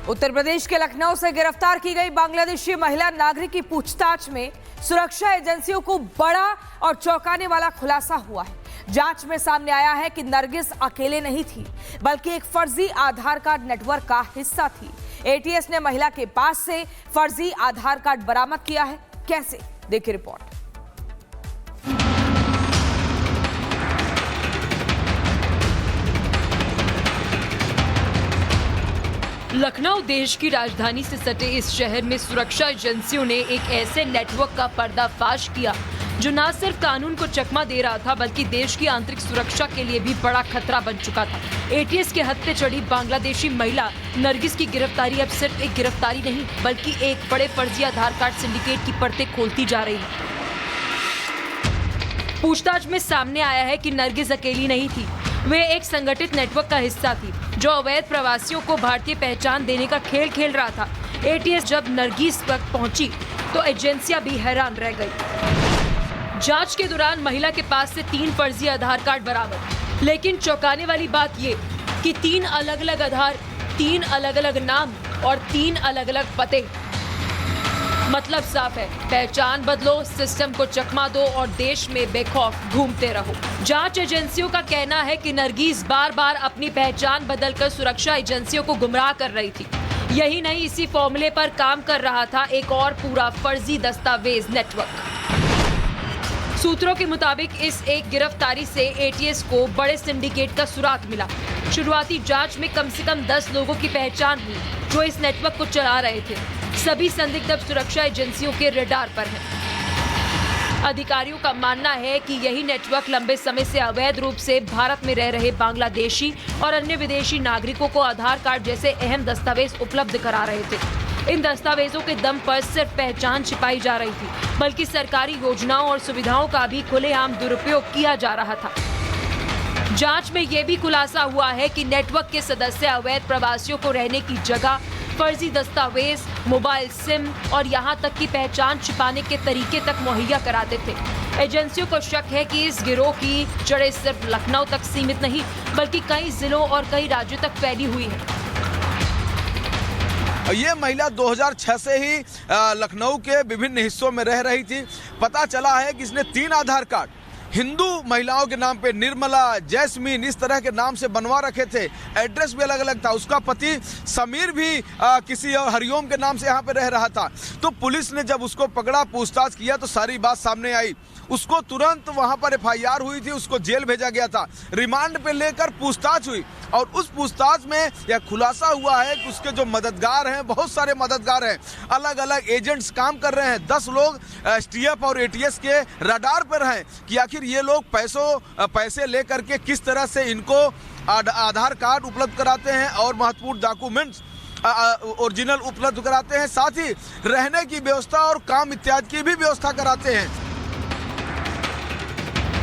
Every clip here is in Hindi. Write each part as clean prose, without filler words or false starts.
उत्तर प्रदेश के लखनऊ से गिरफ्तार की गई बांग्लादेशी महिला नागरिक की पूछताछ में सुरक्षा एजेंसियों को बड़ा और चौंकाने वाला खुलासा हुआ है। जांच में सामने आया है कि नरगिस अकेले नहीं थी, बल्कि एक फर्जी आधार कार्ड नेटवर्क का हिस्सा थी। एटीएस ने महिला के पास से फर्जी आधार कार्ड बरामद किया है। कैसे, देखिए रिपोर्ट। लखनऊ देश की राजधानी से सटे इस शहर में सुरक्षा एजेंसियों ने एक ऐसे नेटवर्क का पर्दाफाश किया जो न सिर्फ कानून को चकमा दे रहा था, बल्कि देश की आंतरिक सुरक्षा के लिए भी बड़ा खतरा बन चुका था। एटीएस के हद पे चढ़ी बांग्लादेशी महिला नरगिस की गिरफ्तारी अब सिर्फ एक गिरफ्तारी नहीं, बल्कि एक बड़े फर्जी आधार कार्ड सिंडिकेट की परतें खोलती जा रही है। पूछताछ में सामने आया है कि नरगिस अकेली नहीं थी, वे एक संगठित नेटवर्क का हिस्सा थी जो अवैध प्रवासियों को भारतीय पहचान देने का खेल खेल रहा था। एटीएस जब नरगिस तक पहुंची तो एजेंसियां भी हैरान रह गई। जांच के दौरान महिला के पास से 3 फर्जी आधार कार्ड बरामद, लेकिन चौंकाने वाली बात ये कि 3 अलग अलग आधार, 3 अलग अलग नाम और 3 अलग अलग पते। मतलब साफ है, पहचान बदलो, सिस्टम को चकमा दो और देश में बेखौफ घूमते रहो। जांच एजेंसियों का कहना है कि नरगिस बार बार अपनी पहचान बदलकर सुरक्षा एजेंसियों को गुमराह कर रही थी। यही नहीं, इसी फॉर्मूले पर काम कर रहा था एक और पूरा फर्जी दस्तावेज नेटवर्क। सूत्रों के मुताबिक इस एक गिरफ्तारी से एटीएस को बड़े सिंडिकेट का सुराग मिला। शुरुआती जांच में कम से कम 10 लोगों की पहचान हुई जो इस नेटवर्क को चला रहे थे। सभी संदिग्ध अब सुरक्षा एजेंसियों के रडार पर हैं। अधिकारियों का मानना है कि यही नेटवर्क लंबे समय से अवैध रूप से भारत में रह रहे बांग्लादेशी और अन्य विदेशी नागरिकों को आधार कार्ड जैसे अहम दस्तावेज उपलब्ध करा रहे थे। इन दस्तावेजों के दम पर सिर्फ पहचान छिपाई जा रही थी, बल्कि सरकारी योजनाओं और सुविधाओं का भी खुलेआम दुरुपयोग किया जा रहा था। जांच में यह भी खुलासा हुआ है कि नेटवर्क के सदस्य अवैध प्रवासियों को रहने की जगह, फर्जी दस्तावेज, मोबाइल सिम और यहां तक कि पहचान छिपाने के तरीके तक मुहैया कराते थे। एजेंसियों को शक है कि इस गिरोह की जड़ें सिर्फ लखनऊ तक सीमित नहीं, बल्कि कई जिलों और कई राज्यों तक फैली हुई है। ये महिला 2006 से ही लखनऊ के विभिन्न हिस्सों में रह रही थी। पता चला है कि इसने 3 आधार कार्ड हिंदू महिलाओं के नाम पे, निर्मला, जैस्मीन, इस तरह के नाम से बनवा रखे थे। एड्रेस भी अलग अलग था। उसका पति समीर भी किसी हरिओम के नाम से यहाँ पे रह रहा था। तो पुलिस ने जब उसको पकड़ा, पूछताछ किया तो सारी बात सामने आई। उसको तुरंत वहाँ पर एफआईआर हुई थी, उसको जेल भेजा गया था। रिमांड पे लेकर पूछताछ हुई और उस पूछताछ में यह खुलासा हुआ है कि उसके जो मददगार हैं, बहुत सारे मददगार हैं, अलग अलग एजेंट्स काम कर रहे हैं। 10 लोग एसटीएफ और एटीएस के रडार पर हैं कि आखिर ये लोग पैसे लेकर के किस तरह से इनको आधार कार्ड उपलब्ध कराते हैं और महत्वपूर्ण डॉक्यूमेंट्स ओरिजिनल उपलब्ध कराते हैं, साथ ही रहने की व्यवस्था और काम इत्यादि की भी व्यवस्था कराते हैं।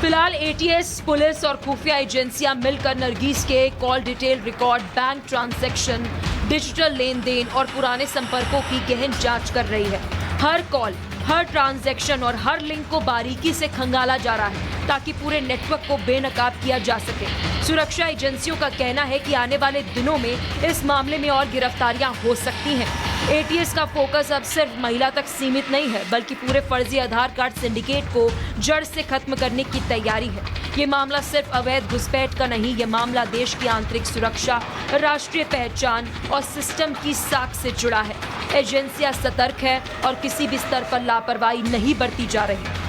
फिलहाल एटीएस, पुलिस और खुफिया एजेंसियां मिलकर नरगिस के call detail record, bank transaction, digital लेन देन और पुराने संपर्कों की गहन जांच कर रही है। हर कॉल, हर ट्रांजैक्शन और हर लिंक को बारीकी से खंगाला जा रहा है ताकि पूरे नेटवर्क को बेनकाब किया जा सके। सुरक्षा एजेंसियों का कहना है कि आने वाले दिनों में इस मामले में और गिरफ्तारियां हो सकती हैं। एटीएस का फोकस अब सिर्फ महिला तक सीमित नहीं है, बल्कि पूरे फर्जी आधार कार्ड सिंडिकेट को जड़ से खत्म करने की तैयारी है। ये मामला सिर्फ अवैध घुसपैठ का नहीं, ये मामला देश की आंतरिक सुरक्षा, राष्ट्रीय पहचान और सिस्टम की साख से जुड़ा है। एजेंसियां सतर्क है और किसी भी स्तर पर लापरवाही नहीं बरती जा रही।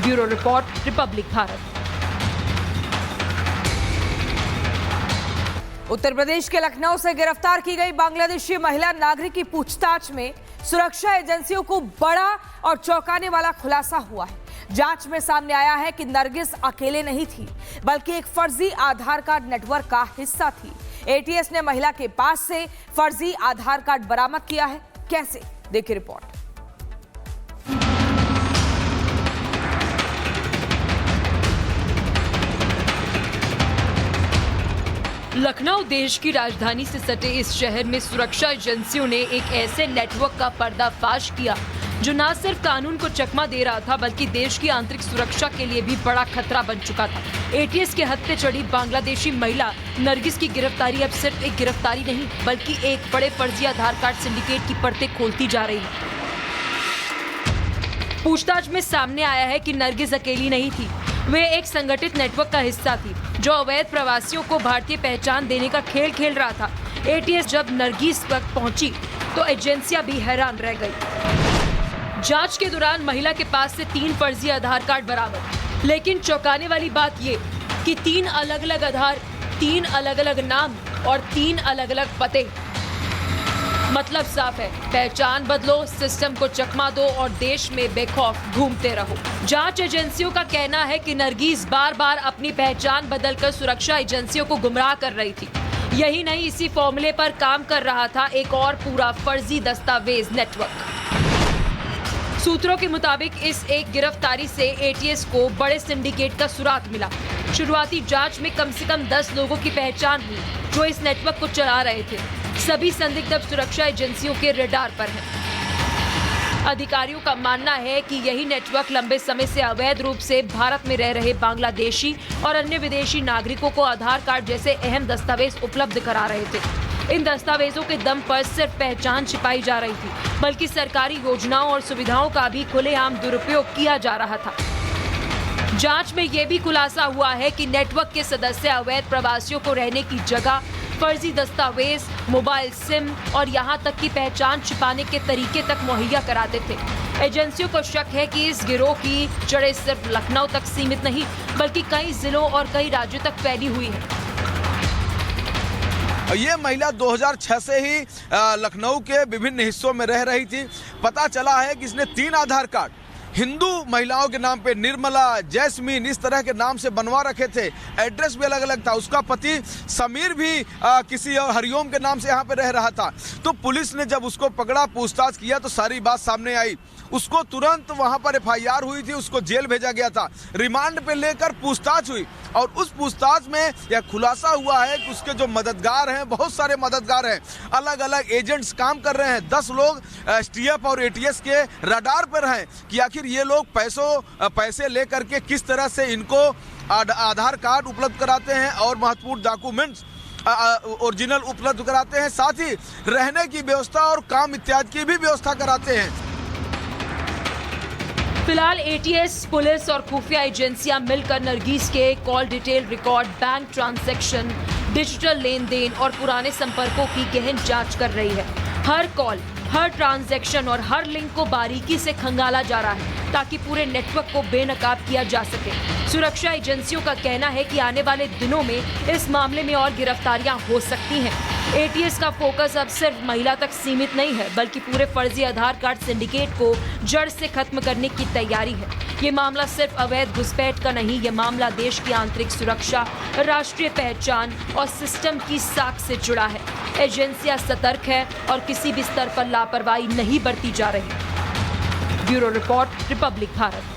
Bureau report, republic Bharat. Uttar Pradesh के लखनऊ से गिरफ्तार की गई बांग्लादेशी महिला नागरिक की पूछताछ में सुरक्षा एजेंसियों को बड़ा और चौंकाने वाला खुलासा हुआ है। जांच में सामने आया है कि नरगिस अकेले नहीं थी, बल्कि एक फर्जी आधार कार्ड नेटवर्क का हिस्सा थी। एटीएस ने महिला के पास से फर्जी आधार कार्ड बरामद किया है। कैसे, देखिए रिपोर्ट। लखनऊ देश की राजधानी से सटे इस शहर में सुरक्षा एजेंसियों ने एक ऐसे नेटवर्क का पर्दाफाश किया जो न सिर्फ कानून को चकमा दे रहा था बल्कि देश की आंतरिक सुरक्षा के लिए भी बड़ा खतरा बन चुका था। एटीएस के हद पे चढ़ी बांग्लादेशी महिला नरगिस की गिरफ्तारी अब सिर्फ एक गिरफ्तारी नहीं बल्कि एक बड़े फर्जी आधार कार्ड सिंडिकेट की परतें खोलती जा रही है। पूछताछ में सामने आया है कि नरगिस अकेली नहीं थी, वे एक संगठित नेटवर्क का हिस्सा थी जो अवैध प्रवासियों को भारतीय पहचान देने का खेल खेल रहा था। एटीएस जब नरगिस तक पहुंची तो एजेंसियां भी हैरान रह गई। जांच के दौरान महिला के पास से 3 फर्जी आधार कार्ड बरामद, लेकिन चौंकाने वाली बात ये कि 3 अलग अलग आधार, 3 अलग अलग नाम और 3 अलग अलग पते। मतलब साफ है, पहचान बदलो, सिस्टम को चकमा दो और देश में बेखौफ घूमते रहो। जांच एजेंसियों का कहना है कि नरगिस बार बार अपनी पहचान बदलकर सुरक्षा एजेंसियों को गुमराह कर रही थी। यही नहीं, इसी फॉर्मूले पर काम कर रहा था एक और पूरा फर्जी दस्तावेज नेटवर्क। सूत्रों के मुताबिक इस एक गिरफ्तारी से एटीएस को बड़े सिंडिकेट का सुराग मिला। शुरुआती जांच में कम से कम 10 लोगों की पहचान हुई जो इस नेटवर्क को चला रहे थे। सभी संदिग्ध अब सुरक्षा एजेंसियों के रडार पर हैं। अधिकारियों का मानना है कि यही नेटवर्क लंबे समय से अवैध रूप से भारत में रह रहे बांग्लादेशी और अन्य विदेशी नागरिकों को आधार कार्ड जैसे अहम दस्तावेज उपलब्ध करा रहे थे। इन दस्तावेजों के दम पर सिर्फ पहचान छिपाई जा रही थी, बल्कि सरकारी योजनाओं और सुविधाओं का भी खुलेआम दुरुपयोग किया जा रहा था। जांच में यह भी खुलासा हुआ है कि नेटवर्क के सदस्य अवैध प्रवासियों को रहने की जगह, फर्जी दस्तावेज, मोबाइल सिम और यहां तक कि पहचान छिपाने के तरीके तक मुहैया कराते थे। एजेंसियों को शक है कि इस गिरोह की जड़ें सिर्फ लखनऊ तक सीमित नहीं बल्कि कई जिलों और कई राज्यों तक फैली हुई है। ये महिला 2006 से ही लखनऊ के विभिन्न हिस्सों में रह रही थी। पता चला है कि इसने 3 आधार कार्ड हिंदू महिलाओं के नाम पे, निर्मला, जैस्मीन, इस तरह के नाम से बनवा रखे थे। एड्रेस भी अलग अलग था। उसका पति समीर भी किसी और हरिओम के नाम से यहाँ पे रह रहा था। तो पुलिस ने जब उसको पकड़ा, पूछताछ किया तो सारी बात सामने आई। उसको तुरंत वहां पर एफआईआर हुई थी, उसको जेल भेजा गया था। रिमांड पे लेकर पूछताछ हुई और उस पूछताछ में यह खुलासा हुआ है कि उसके जो मददगार हैं, बहुत सारे मददगार हैं, अलग अलग एजेंट्स काम कर रहे हैं। 10 लोग एसटीएफ और एटीएस के रडार पर हैं कि आखिर ये लोग पैसे लेकर के किस तरह से इनको आधार कार्ड उपलब्ध कराते हैं और महत्वपूर्ण डॉक्यूमेंट्स ओरिजिनल उपलब्ध कराते हैं, साथ ही रहने की व्यवस्था और काम इत्यादि की भी व्यवस्था कराते हैं। फिलहाल एटीएस, पुलिस और खुफिया एजेंसियां मिलकर नरगिस के call detail record, bank transaction, digital लेन देन और पुराने संपर्कों की गहन जांच कर रही है। हर कॉल, हर ट्रांजैक्शन और हर लिंक को बारीकी से खंगाला जा रहा है ताकि पूरे नेटवर्क को बेनकाब किया जा सके। सुरक्षा एजेंसियों का कहना है कि आने वाले दिनों में इस मामले में और गिरफ्तारियां हो सकती हैं। एटीएस का फोकस अब सिर्फ महिला तक सीमित नहीं है बल्कि पूरे फर्जी आधार कार्ड सिंडिकेट को जड़ से खत्म करने की तैयारी है। ये मामला सिर्फ अवैध घुसपैठ का नहीं, ये मामला देश की आंतरिक सुरक्षा, राष्ट्रीय पहचान और सिस्टम की साख से जुड़ा है। एजेंसियां सतर्क है और किसी भी स्तर पर लापरवाही नहीं बरती जा रही। Bureau report, republic Bharat.